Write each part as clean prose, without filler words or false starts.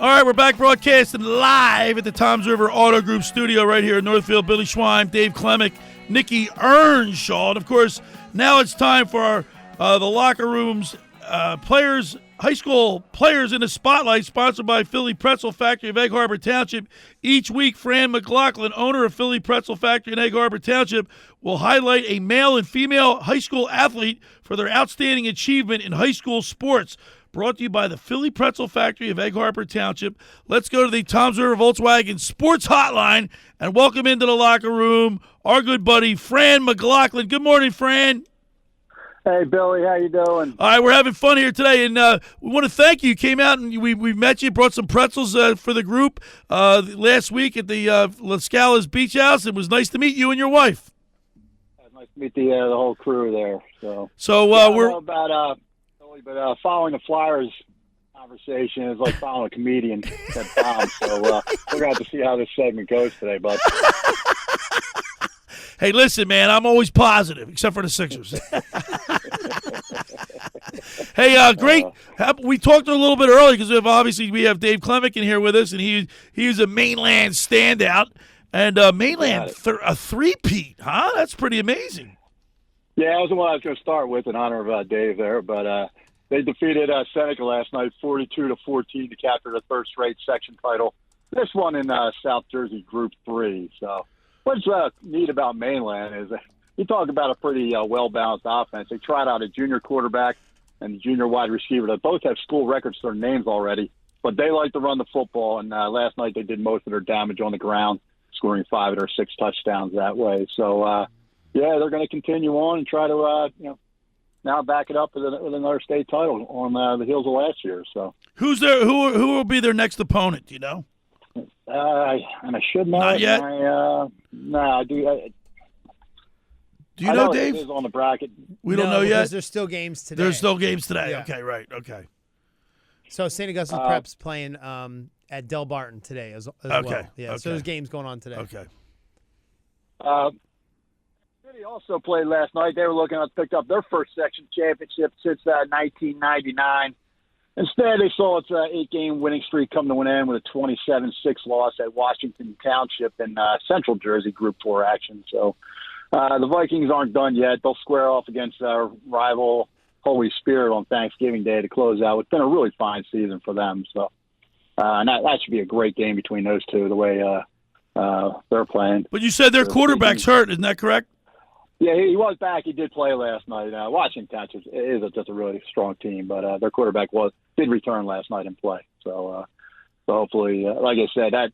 All right, we're back broadcasting live at the Toms River Auto Group studio right here in Northfield. Billy Schweim, Dave Klemick, Nikki Earnshaw. And, of course, now it's time for the locker rooms, players, high school players in the spotlight, sponsored by Philly Pretzel Factory of Egg Harbor Township. Each week, Fran McLaughlin, owner of Philly Pretzel Factory in Egg Harbor Township, will highlight a male and female high school athlete for their outstanding achievement in high school sports. Brought to you by the Philly Pretzel Factory of Egg Harbor Township. Let's go to the Toms River Volkswagen Sports Hotline and welcome into the locker room our good buddy, Fran McLaughlin. Good morning, Fran. Hey, Billy. How you doing? All right, we're having fun here today, and we want to thank you. You came out and we met you, brought some pretzels for the group last week at the La Scala's Beach House. It was nice to meet you and your wife. Nice to meet the whole crew there. So we're about but following the Flyers conversation is like following a comedian at Tom. So we're going to have to see how this segment goes today, bud. Hey, listen, man, I'm always positive, except for the Sixers. Hey, great. We talked a little bit earlier because obviously we have Dave Klemick in here with us, and he's a mainland standout. And mainland, a three-peat, huh? That's pretty amazing. Yeah, that was the one I was going to start with in honor of Dave there, but they defeated Seneca last night 42-14 to capture the third straight section title. This one in South Jersey Group 3. So what's neat about Mainland is you talk about a pretty well-balanced offense. They tried out a junior quarterback and a junior wide receiver that both have school records for their names already, but they like to run the football, and last night they did most of their damage on the ground, scoring 5 of their 6 touchdowns that way. So, yeah, they're going to continue on and try to, now back it up with another state title on the heels of last year. So, who's there? Who will be their next opponent? Do you know? And I should know. Not yet. No, I do. Do you know, Dave? It is on the bracket. We don't know yet. There's still games today. There's still games today. Yeah. Okay, right. Okay. So St. Augustine Prep's playing at Del Barton today as well. Yeah. Okay. So there's games going on today. Okay. City also played last night. They were looking to pick up their first section championship since 1999. Instead, they saw its 8-game winning streak come to an end with a 27-6 loss at Washington Township in Central Jersey Group 4 action. So the Vikings aren't done yet. They'll square off against our rival Holy Spirit on Thanksgiving Day to close out. It's been a really fine season for them. So and that should be a great game between those two, the way they're playing. But you said their quarterback's hurt, isn't that correct? Yeah, he was back. He did play last night. Washington Township is just a really strong team, but their quarterback did return last night and play. So hopefully, like I said, that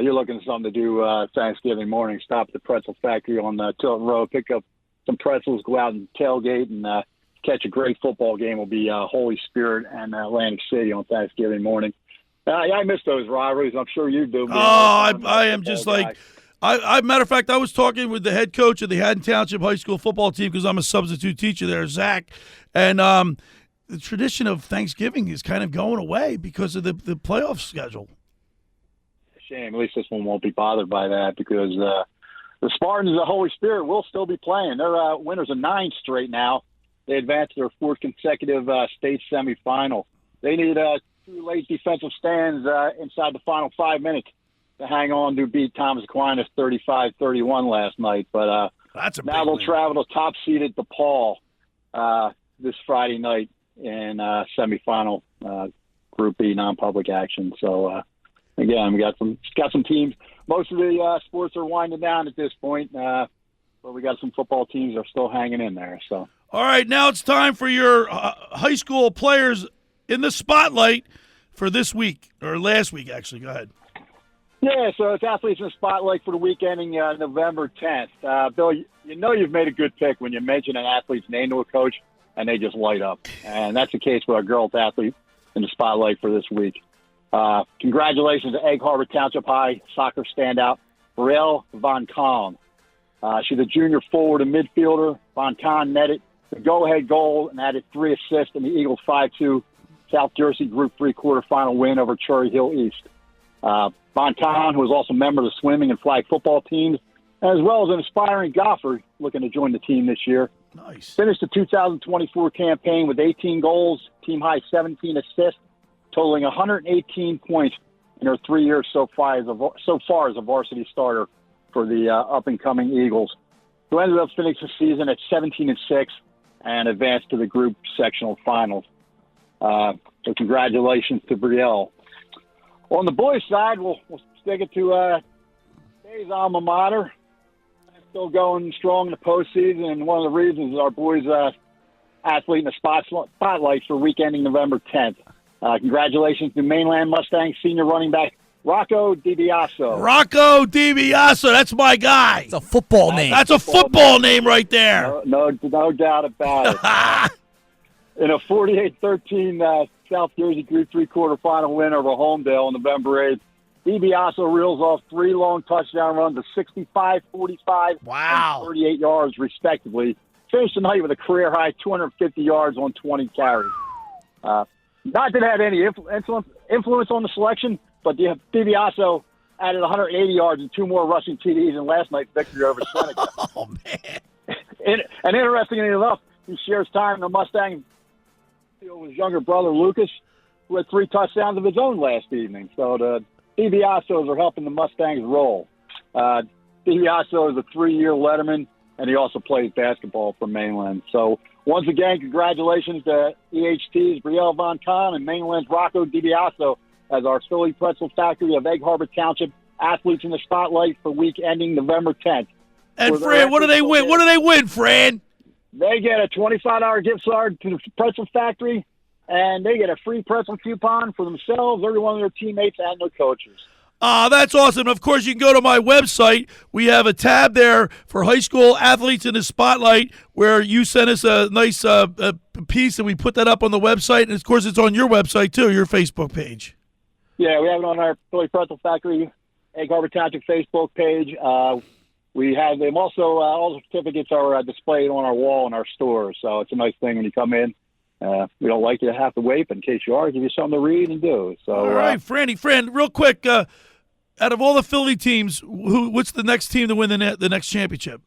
you're looking for something to do Thanksgiving morning. Stop at the Pretzel Factory on Tilton Road, pick up some pretzels, go out and tailgate, and catch a great football game. Will be Holy Spirit and Atlantic City on Thanksgiving morning. I miss those rivalries. I'm sure you do. I am just like. Matter of fact, I was talking with the head coach of the Haddon Township High School football team because I'm a substitute teacher there, Zach, and the tradition of Thanksgiving is kind of going away because of the playoff schedule. Shame. At least this one won't be bothered by that because the Spartans of the Holy Spirit will still be playing. They're winners of 9 straight now. They advanced to their 4th consecutive state semifinal. They need 2 late defensive stands inside the final 5 minutes to hang on to beat Thomas Aquinas 35-31 last night. But that's a now they'll travel to top-seeded DePaul this Friday night in semifinal Group B non-public action. So, again, we got some teams. Most of the sports are winding down at this point, but we got some football teams that are still hanging in there. So, all right, now it's time for your high school players in the spotlight for this week, or last week, actually. Go ahead. Yeah, so it's athletes in the spotlight for the week ending November 10th. Bill, you know you've made a good pick when you mention an athlete's name to a coach, and they just light up. And that's the case with our girls athlete in the spotlight for this week. Congratulations to Egg Harbor Township High soccer standout, Brielle Von Kahn. She's a junior forward and midfielder. Von Kahn netted the go-ahead goal and added 3 assists in the Eagles' 5-2 South Jersey Group 3 quarterfinal win over Cherry Hill East. Von Kahn, who is also a member of the swimming and flag football teams, as well as an aspiring golfer looking to join the team this year. Nice. Finished the 2024 campaign with 18 goals, team high 17 assists, totaling 118 points in her 3 years so far as a varsity starter for the up-and-coming Eagles, who ended up finishing the season at 17-6 and advanced to the group sectional finals. So congratulations to Brielle. On the boys' side, we'll stick it to Dave's alma mater. Still going strong in the postseason, and one of the reasons is our boys' athlete in the spotlight for week ending November 10th. Congratulations to Mainland Mustangs senior running back Rocco DiBiaso. Rocco DiBiaso, that's my guy. It's a football name. That's a football name right there. No doubt about it. In a 48-13 South Jersey Group 3 quarterfinal win over Homedale on November 8th, DiBiaso reels off 3 long touchdown runs of 65, 45, and 38 yards, respectively. Finished the night with a career-high 250 yards on 20 carries. Not that it had any influence on the selection, but DiBiaso added 180 yards and 2 more rushing TDs in last night's victory over Seneca. Oh, man. And interestingly enough, he shares time in the Mustang with his younger brother, Lucas, who had 3 touchdowns of his own last evening. So the DiBiasos are helping the Mustangs roll. DiBiaso is a 3-year letterman, and he also plays basketball for Mainland. So once again, congratulations to EHT's Brielle Von Kahn and Mainland's Rocco DiBiaso as our Philly Pretzel Factory of Egg Harbor Township athletes in the spotlight for week ending November 10th. And Fran, what do they win? What do they win, Fran? They get a $25 gift card to the Pretzel Factory, and they get a free pretzel coupon for themselves, every one of their teammates, and their coaches. That's awesome. Of course, you can go to my website. We have a tab there for high school athletes in the spotlight where you sent us a nice piece, and we put that up on the website. And, of course, it's on your website, too, your Facebook page. Yeah, we have it on our Philly Pretzel Factory Egg Harbor Township Facebook page. We have them also. All the certificates are displayed on our wall in our store, so it's a nice thing when you come in. We don't like you to have to wait, but in case you are, give you something to read and do. So, all right, Fran, real quick, out of all the Philly teams, what's the next team to win the next championship?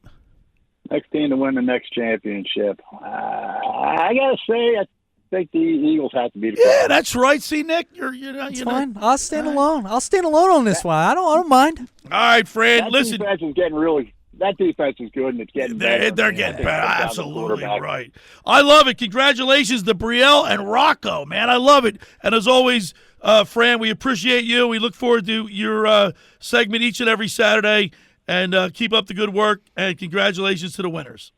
Next team to win the next championship. I gotta say, I think the Eagles have to be the Yeah, that's right. See, Nick, you're fine. I'll stand alone. I'll stand alone on this one. I don't mind. All right, Fran. That listen. Defense is getting that defense is good, and it's getting better. They're getting better. Absolutely right. I love it. Congratulations to Brielle and Rocco, man. I love it. And as always, Fran, we appreciate you. We look forward to your segment each and every Saturday. And keep up the good work. And congratulations to the winners.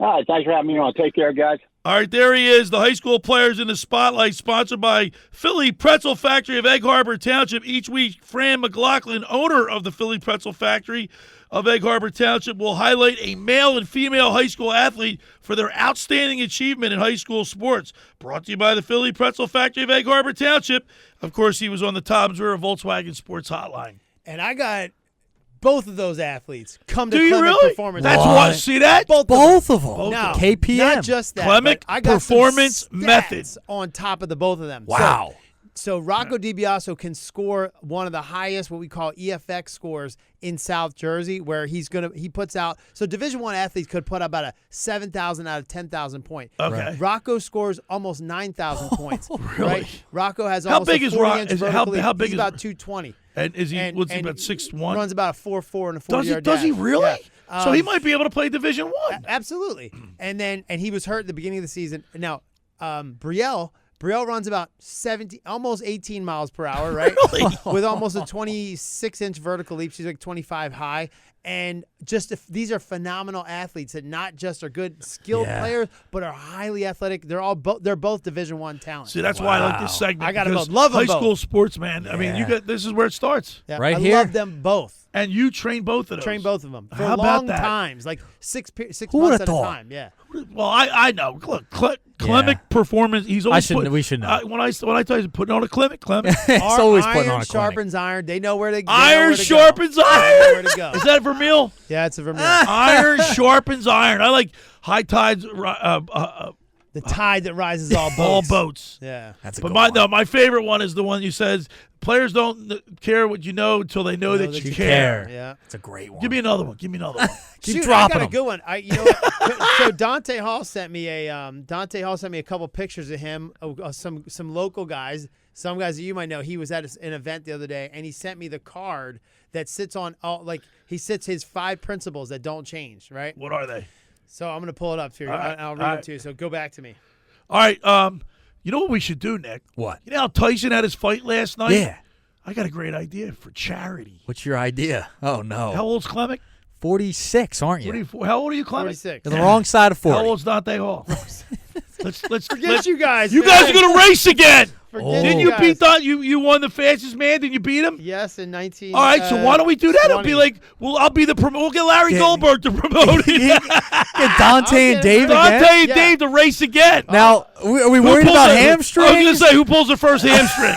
All right. Thanks for having me on. Take care, guys. All right, there he is, the high school players in the spotlight, sponsored by Philly Pretzel Factory of Egg Harbor Township. Each week, Fran McLaughlin, owner of the Philly Pretzel Factory of Egg Harbor Township, will highlight a male and female high school athlete for their outstanding achievement in high school sports. Brought to you by the Philly Pretzel Factory of Egg Harbor Township. Of course, he was on the Tom's River Volkswagen Sports Hotline. And I got both of those athletes come to Do you Clement really? Performance. That's what. See that? Both of them. No, KPM. not just that. Clement but I got Performance some stats Method. on top of the both of them. Wow. So Rocco DiBiaso can score one of the highest, what we call EFX scores in South Jersey, where he puts out. So Division I athletes could put about a 7,000 out of 10,000 point. Okay. Right. Rocco scores almost 9,000 points. Really? Right? Rocco has How almost big a is 40-inch Rock- vertical how leap. big He's is- about 220. And is he? What's he about 6'1"? Runs about a 4.4 and a 40-yard Does he dash. really? Yeah. So he might be able to play Division I. Absolutely. And he was hurt at the beginning of the season. Now, Brielle runs about almost 18 miles per hour, right? Really? With almost a 26-inch vertical leap. She's like 25 high. And these are phenomenal athletes that not just are good skilled players, but are highly athletic. They're both Division I talent. See, that's why I like this segment. I got 'em because both. Love 'em high both. school sports, man. I mean, this is where it starts. Yeah, Right I here. love them both. And you train both of those. Train both of them for How about long that? times, like six Who months would've at a thought? time. Yeah. Well, I know. Look, Clement Performance. He's always we should know. When I tell you putting on a Clement, It's always putting on Iron a clinic. sharpens iron. They know where to go. iron sharpens They know iron. where to go. Is that Vermeil? Yeah, it's a Vermeil. Iron sharpens iron. I like high tides. The tide that rises all boats. All boats. Yeah. That's a But good one. my favorite one is the one you says players don't care what you know until they know that you care. Yeah. It's a great one. Give me another one. Keep Keep Shoot, dropping I got a them. good one. You know what? So Dante Hall sent me a couple pictures of him, some local guys some guys that you might know, he was at an event the other day, and he sent me the card that sits on he sits his 5 principles that don't change, right? What are they? So I'm going to pull it up here. right. I'll read it to you. So go back to me. All right. You know what we should do, Nick? What? You know how Tyson had his fight last night? Yeah. I got a great idea for charity. What's your idea? Oh, no. How old's Clement? 46, aren't you? How old are you, Clement? 46. You're the wrong side of 40. How old's Dante Hall? let's Forget you guys. You man. guys are gonna race again. Forget Didn't you you guys. beat Dante? You won the fastest man. Did you beat him? Yes, in 19. All right, so why don't we do that? It'll be 20. like, I'll be the promoter. We'll get Larry Goldberg to promote it. Get Dante and Dave Dante again. and Dave to race again. Now, are we Who worried pulls about the- hamstrings? I was gonna say, who pulls the first hamstring?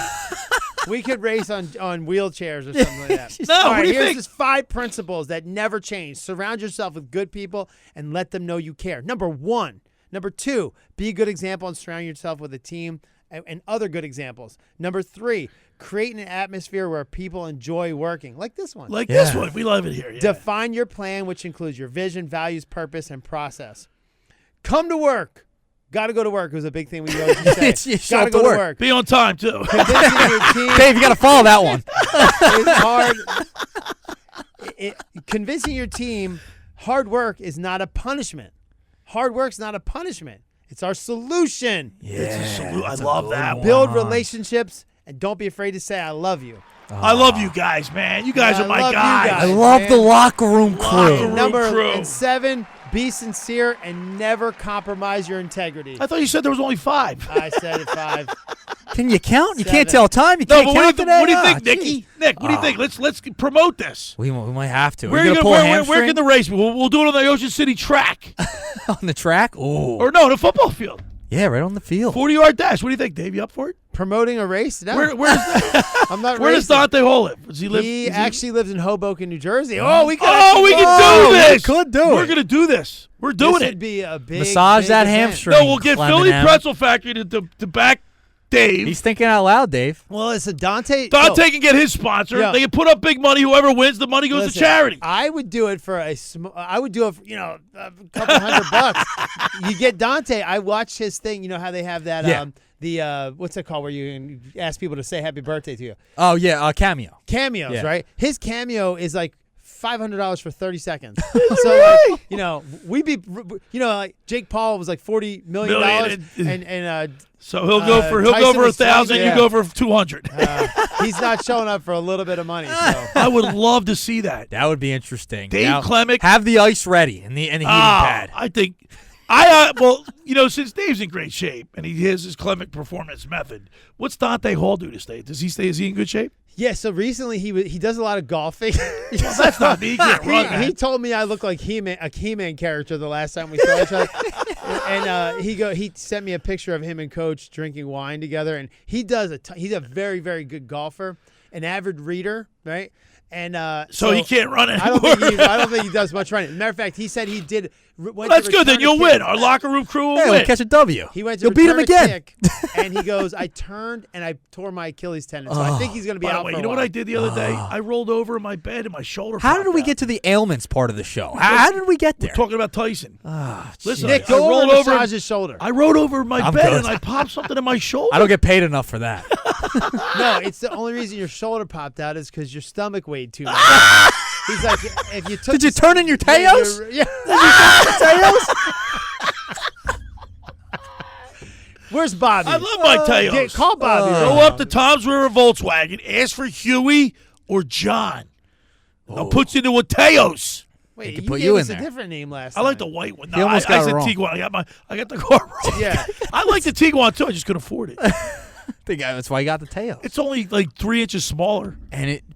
We could race on wheelchairs or something like that. No, All what right, do you here's think? just 5 principles that never change. Surround yourself with good people and let them know you care. Number 1. Number 2, be a good example and surround yourself with a team and other good examples. Number 3, create an atmosphere where people enjoy working, like this one. Like this one. We love it here. Yeah. Define your plan, which includes your vision, values, purpose, and process. Come to work. Got to go to work was a big thing we always say. You show Got to up to go to work. work. Be on time, too. Convincing your team Dave, you got to follow that one. is hard. Convincing your team hard work is not a punishment. Hard work's not a punishment. It's our solution. I love that one. Build relationships and don't be afraid to say I love you. I love you guys, man. You guys I are my love you guys. I guys. love man. the locker room crew. Locker room. Number crew. and 7, be sincere and never compromise your integrity. I thought you said there was only 5. I said it 5. Can you count? You 7. can't tell time. You No, can't but count today. what do you Ah, think, gee. Nicky? Nick, what do you think? Let's promote this. We might have to. Are Where you you gonna pull a where hamstring can the race be? We'll do it on the Ocean City track. on the track? Oh, Or no, the football field. yeah, right on the field. 40-yard dash. What do you think, Dave? You up for it? Promoting a race? No, Where I'm not does racing. Dante Hall live? Does he live? He is actually lives in Hoboken, New Jersey. Oh, we could. we can Oh, do we this. could do We're it. gonna do this. We're doing This it. would be a big Massage big that event. hamstring. No, we'll get Clement Philly M. Pretzel Factory to back Dave. He's thinking out loud, Dave. Well, it's a Dante. Dante can get his sponsor. Yo. They can put up big money. Whoever wins, the money goes Listen, to charity. I would do it for I would do it for, a couple $100. You get Dante. I watched his thing. You know how they have that Yeah. what's it called where you ask people to say happy birthday to you? Oh yeah, cameo. Cameos, Yeah. right? His cameo is like $500 for 30 seconds. So we'd be like Jake Paul was like $40 million and So he'll go for Tyson was 1,000. yeah. You go for 200. he's not showing up for a little bit of money. So. I would love to see that. That would be interesting. Dave Now, Clement. have the ice ready and the heating pad. I think, since Dave's in great shape and he has his Clement performance method, what's Dante Hall do to stay? Does he stay? Is he in good shape? Yeah, so recently he does a lot of golfing. Well, that's not me. He can't run that. He told me I look like a He-Man character the last time we saw each other. And he sent me a picture of him and Coach drinking wine together. And he's a very, very good golfer, an avid reader, right? And so he can't run I anymore. don't think he does much running. Matter of fact, he said he did. That's good. Then you'll win. Our locker room crew will Hey, win. we'll catch a W. He went to You'll beat him return a again. kick, and he goes, I turned and I tore my Achilles tendon. So I think he's going to be By the out way, for a you know what while. I did the other day? I rolled over in my bed and my shoulder. How popped did we out. get to the ailments part of the show? How did we get there? We're talking about Tyson. Listen, Nick, I go over rolled and over. massage his shoulder. I rolled over in my I'm bed good. and I popped something in my shoulder. I don't get paid enough for that. No, it's the only reason your shoulder popped out is because your stomach weighed too much. He's like, if you took. Did you turn in your Yeah, Teos? you're- yeah. Where's Bobby? I love my Teos. Call Bobby. Go up to Tom's River Volkswagen, ask for Huey or John. I'll put you into a Teos. Wait, could you put gave you us in a there. different name last I like the time. white one. He No, almost I got it said wrong. Tiguan. I got the car wrong. Yeah. I like the Tiguan too. I just couldn't afford it. That's why you got the Teos. It's only like 3 inches smaller.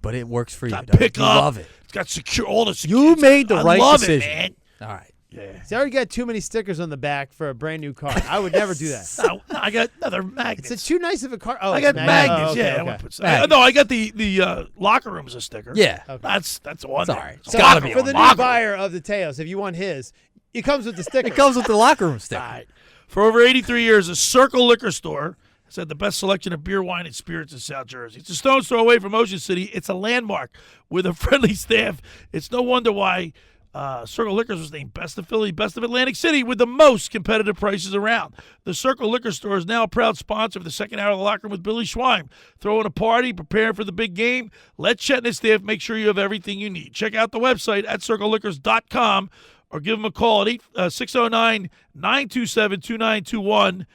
But it works for you. Got doesn't it? pick You up. love it. It's got secure all the. You made the I right love decision. it, man. All right. Yeah. See, I already got too many stickers on the back for a brand new car. I would never do that. No, I got another magnets. It's too nice of a car. Oh, I it's got magnets. magnets. Oh, okay, Yeah, I okay. wanna put some- Magnets. no, I got the locker room as a sticker. Yeah. Okay. That's one. It's all right. It's So gotta be for on the new locker room. buyer of the Teos, if you want his, it comes with the sticker. It comes with the locker room sticker. All right. For over 83 years, a Circle Liquor Store has had the best selection of beer, wine, and spirits in South Jersey. It's a stone's throw away from Ocean City. It's a landmark with a friendly staff. It's no wonder why Circle Liquors was named Best of Philly, Best of Atlantic City with the most competitive prices around. The Circle Liquor Store is now a proud sponsor of the second hour of the Locker Room with Billy Schweim. Throwing a party, preparing for the big game. Let Chet and his staff make sure you have everything you need. Check out the website at circleliquors.com or give them a call at 609-927-2921.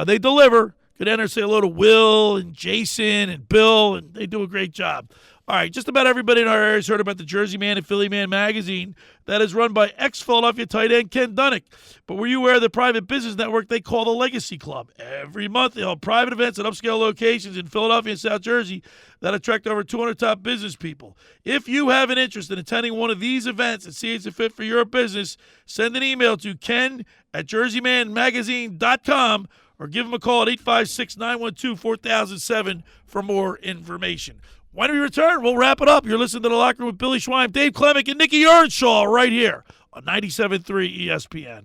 They deliver. Could enter, say hello to Will and Jason and Bill, and they do a great job. All right, just about everybody in our area has heard about the Jersey Man and Philly Man magazine that is run by ex-Philadelphia tight end Ken Dunnick. But were you aware of the private business network they call the Legacy Club? Every month they hold private events at upscale locations in Philadelphia and South Jersey that attract over 200 top business people. If you have an interest in attending one of these events and see it's a fit for your business, send an email to ken@jerseymanmagazine.com or give them a call at 856-912-4007 for more information. When we return, we'll wrap it up. You're listening to The Locker Room with Billy Schweim, Dave Klemick, and Nikki Earnshaw right here on 97.3 ESPN.